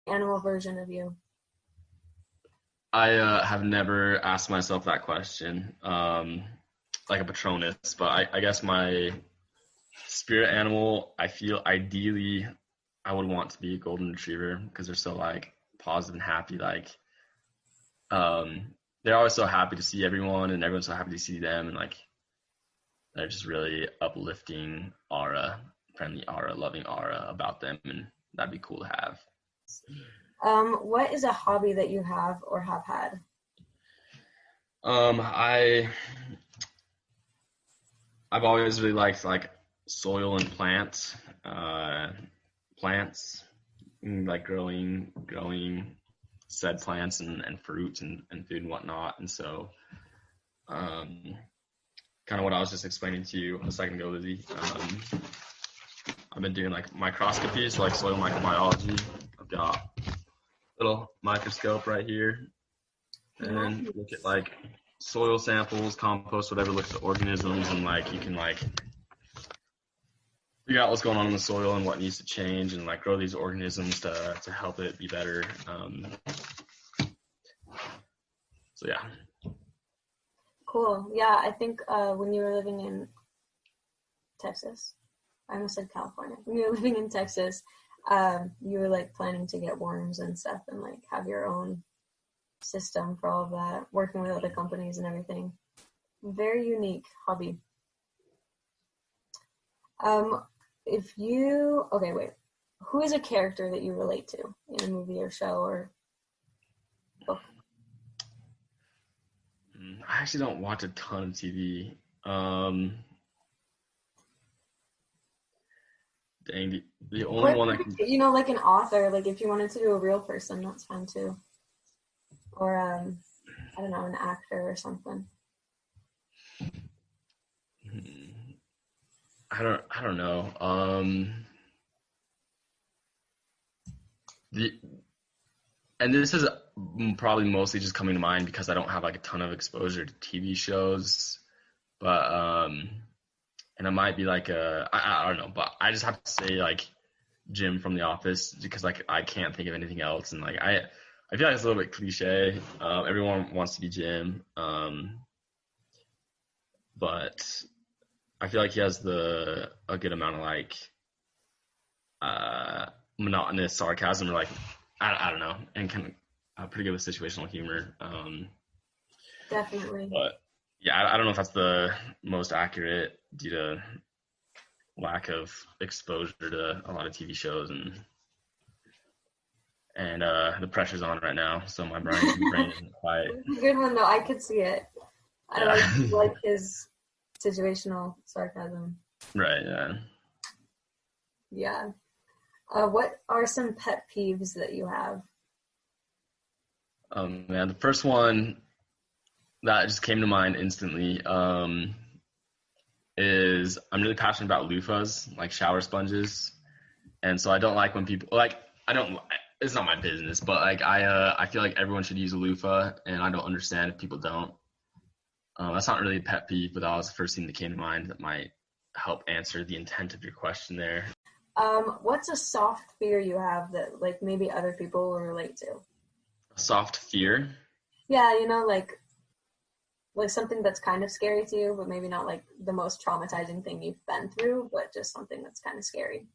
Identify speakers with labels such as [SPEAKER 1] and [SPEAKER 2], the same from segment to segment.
[SPEAKER 1] Animal version of you.
[SPEAKER 2] I have never asked myself that question, like a Patronus, but I guess my spirit animal, I feel ideally I would want to be a golden retriever because they're so like positive and happy. Like, they're always so happy to see everyone, and everyone's so happy to see them, and like they're just really uplifting aura, friendly aura, loving aura about them, and that'd be cool to have.
[SPEAKER 1] What is a hobby that you have or have had?
[SPEAKER 2] I've always really liked like soil and plants, like growing said plants and fruits and food and whatnot. And so, kind of what I was just explaining to you a second ago, Lizzie. I've been doing like microscopy, so like soil microbiology. I've got a little microscope right here, and look at like soil samples, compost, whatever, looks at organisms, and like you can like figure out what's going on in the soil and what needs to change, and like grow these organisms to help it be better. So yeah.
[SPEAKER 1] Cool. Yeah, I think when you were living in Texas, I almost said California. When you were living in Texas, you were like planning to get worms and stuff and like have your own system for all of that, working with other companies and everything. Very unique hobby. Who is a character that you relate to in a movie or show or book?
[SPEAKER 2] I actually don't watch a ton of TV. Dang, the only one that can...
[SPEAKER 1] like an author, like if you wanted to do a real person, that's fine too. Or, I don't know, an actor or something.
[SPEAKER 2] I don't know. And this is probably mostly just coming to mind because I don't have like a ton of exposure to TV shows, but and I might be like I don't know, but I just have to say like Jim from The Office because like I can't think of anything else, and like I feel like it's a little bit cliche. Everyone wants to be Jim, but I feel like he has a good amount of like monotonous sarcasm, or like I don't know, and kind of pretty good with situational humor.
[SPEAKER 1] Definitely.
[SPEAKER 2] But yeah, I don't know if that's the most accurate due to lack of exposure to a lot of TV shows, and the pressure's on right now, so my brain isn't quite.
[SPEAKER 1] It's a good one though. I could see it. I like his situational sarcasm.
[SPEAKER 2] Right. Yeah.
[SPEAKER 1] Yeah. What are some pet peeves that you have?
[SPEAKER 2] Man, the first one that just came to mind instantly is I'm really passionate about loofahs, like shower sponges, and so I don't like when people like it's not my business, but like I feel like everyone should use a loofah, and I don't understand if people don't. That's not really a pet peeve, but that was the first thing that came to mind that might help answer the intent of your question there.
[SPEAKER 1] What's a soft fear you have that like maybe other people will relate to?
[SPEAKER 2] A soft fear?
[SPEAKER 1] Yeah, like something that's kind of scary to you, but maybe not like the most traumatizing thing you've been through, but just something that's kind of scary.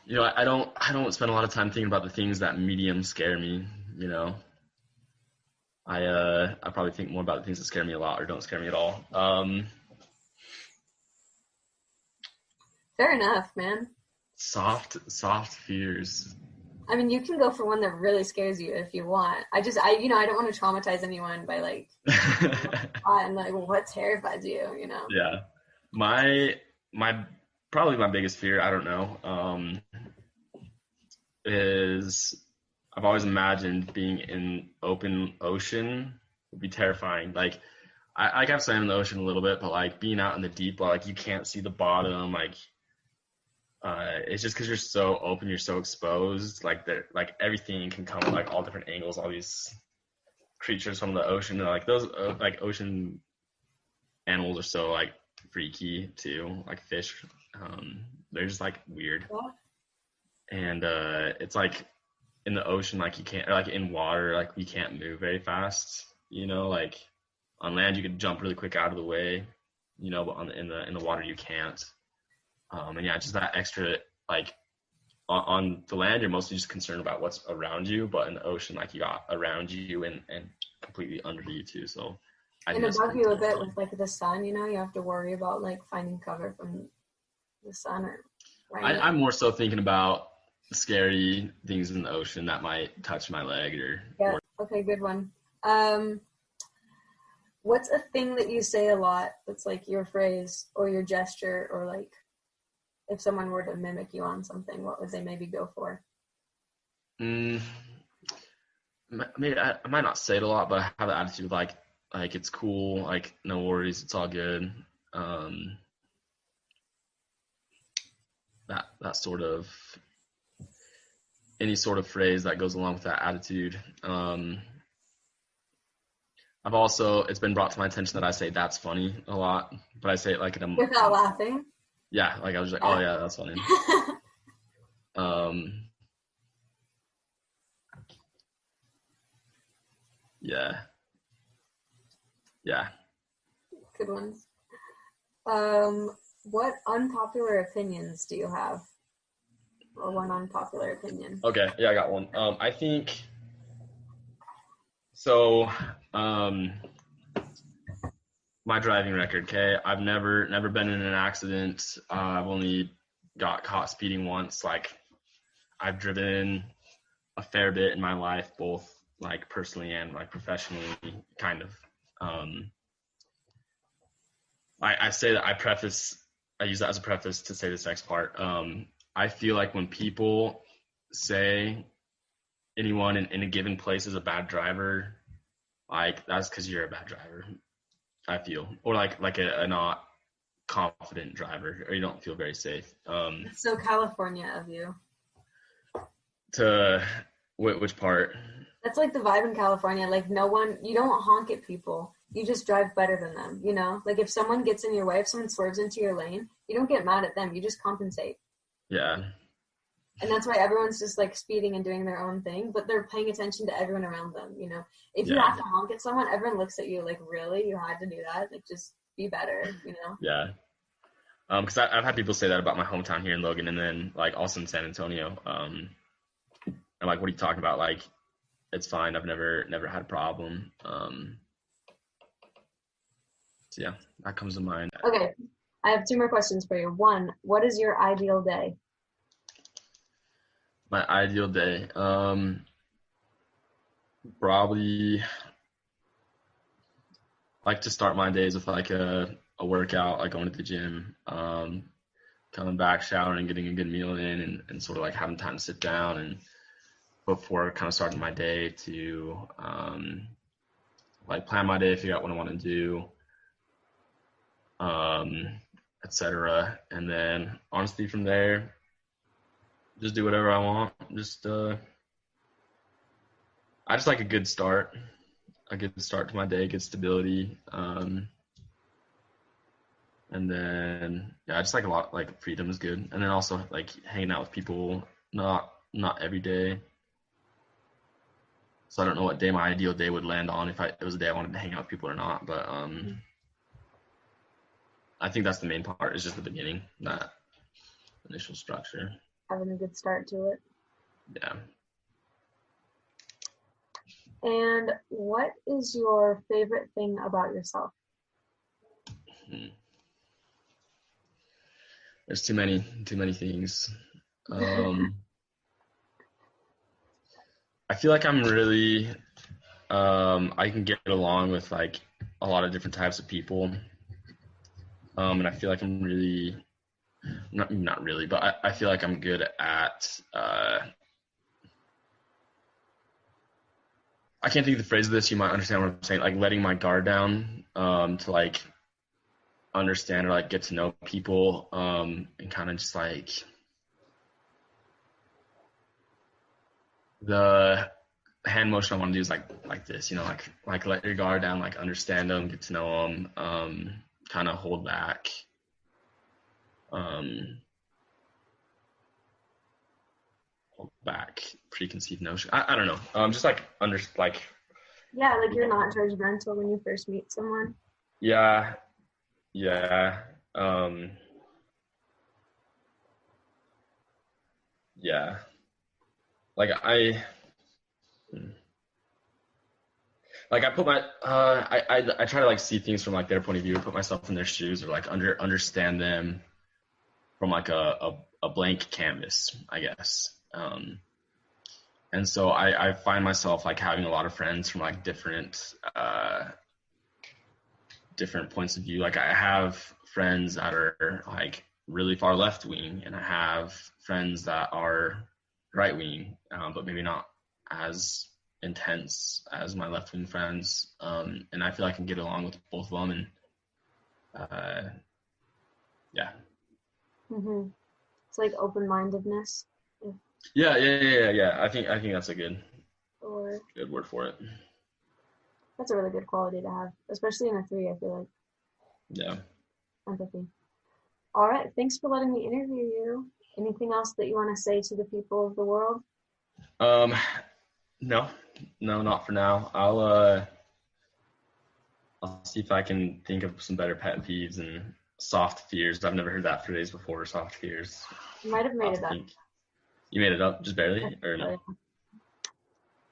[SPEAKER 2] I don't spend a lot of time thinking about the things that medium scare me. I probably think more about the things that scare me a lot or don't scare me at all.
[SPEAKER 1] Fair enough, man.
[SPEAKER 2] Soft fears.
[SPEAKER 1] I mean, you can go for one that really scares you if you want. I don't want to traumatize anyone by like, and like what terrifies you,
[SPEAKER 2] Yeah, my probably my biggest fear, I don't know, is I've always imagined being in open ocean would be terrifying. Like I can swim in the ocean a little bit, but like being out in the deep, like you can't see the bottom, like it's just because you're so open, you're so exposed, like everything can come like all different angles, all these creatures from the ocean, like those like ocean animals are so like freaky too, like fish. They're just like weird. And it's like in the ocean, like you can't, or like in water, like you can't move very fast, like on land you could jump really quick out of the way, but in the water you can't. And yeah, just that extra, like on the land you're mostly just concerned about what's around you, but in the ocean, like you got around you and completely under you too. So
[SPEAKER 1] and above you a bit with like the sun, you have to worry about like finding cover from the sun or right.
[SPEAKER 2] I'm more so thinking about scary things in the ocean that might touch my leg or
[SPEAKER 1] Okay, good one. What's a thing that you say a lot that's like your phrase or your gesture, or like if someone were to mimic you on something, what would they maybe go for?
[SPEAKER 2] Maybe I might not say it a lot, but I have the attitude like it's cool, like no worries, it's all good. That sort of, any sort of phrase that goes along with that attitude. It's been brought to my attention that I say "that's funny" a lot, but I say it like
[SPEAKER 1] without laughing.
[SPEAKER 2] Yeah, like I was like, oh yeah, that's funny. Yeah.
[SPEAKER 1] Good ones. What unpopular opinions do you have? Or one unpopular opinion?
[SPEAKER 2] Okay, yeah, I got one. I think so. My driving record. Okay, I've never been in an accident. I've only got caught speeding once. Like, I've driven a fair bit in my life, both like personally and like professionally, kind of. I say that I use that as a preface to say this next part. I feel like when people say anyone in a given place is a bad driver, like that's because you're a bad driver, I feel, or like a not confident driver, or you don't feel very safe.
[SPEAKER 1] It's so California of you.
[SPEAKER 2] To which part?
[SPEAKER 1] That's like the vibe in California. Like you don't honk at people. You just drive better than them, Like if someone gets in your way, if someone swerves into your lane, you don't get mad at them. You just compensate.
[SPEAKER 2] Yeah.
[SPEAKER 1] And that's why everyone's just like speeding and doing their own thing, but they're paying attention to everyone around them, If you have to honk at someone, everyone looks at you like, really? You had to do that? Like, just be better,
[SPEAKER 2] Yeah. Because I've had people say that about my hometown here in Logan, and then like also in San Antonio. I'm like, what are you talking about? Like, it's fine. I've never had a problem. So yeah, that comes to mind.
[SPEAKER 1] Okay, I have 2 more questions for you. 1, what is your ideal day?
[SPEAKER 2] My ideal day, probably like to start my days with like a workout, like going to the gym, coming back, showering, getting a good meal in, and sort of like having time to sit down and before kind of starting my day to like plan my day, figure out what I want to do, etc. And then honestly from there, just do whatever I want. I just like a good start to my day, good stability. And then I just like a lot, like freedom is good. And then also like hanging out with people, not every day. So I don't know what day my ideal day would land on, if it was a day I wanted to hang out with people or not. But I think that's the main part, is just the beginning, that initial structure.
[SPEAKER 1] Having a good start to it.
[SPEAKER 2] Yeah.
[SPEAKER 1] And what is your favorite thing about yourself?
[SPEAKER 2] There's too many things. I feel like I'm really, I can get along with like a lot of different types of people. And I feel like I'm really, not really, but I feel like I'm good at, I can't think of the phrase of this, you might understand what I'm saying, like letting my guard down, to like understand or like get to know people, and kind of just like the hand motion I want to do is like this, like let your guard down, like understand them, get to know them, kind of hold back. Hold back preconceived notion. I don't know. Just like
[SPEAKER 1] Yeah, like you're not judgmental when you first meet someone.
[SPEAKER 2] Yeah. Yeah. Like I put my I try to like see things from like their point of view, put myself in their shoes, or like understand them from like a blank canvas, I guess. And so I find myself like having a lot of friends from like different points of view. Like I have friends that are like really far left wing, and I have friends that are right wing, but maybe not as intense as my left wing friends. And I feel I can get along with both of them, and yeah.
[SPEAKER 1] Mm-hmm. It's like open-mindedness.
[SPEAKER 2] Yeah. I think that's a good word for it.
[SPEAKER 1] That's a really good quality to have, especially in a 3, I feel like.
[SPEAKER 2] Yeah.
[SPEAKER 1] Empathy. All right. Thanks for letting me interview you. Anything else that you want to say to the people of the world?
[SPEAKER 2] No, not for now. I'll see if I can think of some better pet peeves and soft fears. I've never heard that phrase before. Soft fears.
[SPEAKER 1] You might have made it up.
[SPEAKER 2] You made it up just barely, or no?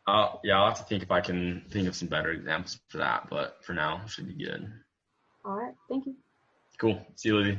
[SPEAKER 2] I'll have to think if I can think of some better examples for that. But for now, it should be good.
[SPEAKER 1] All right. Thank you.
[SPEAKER 2] Cool. See you, Lizzie.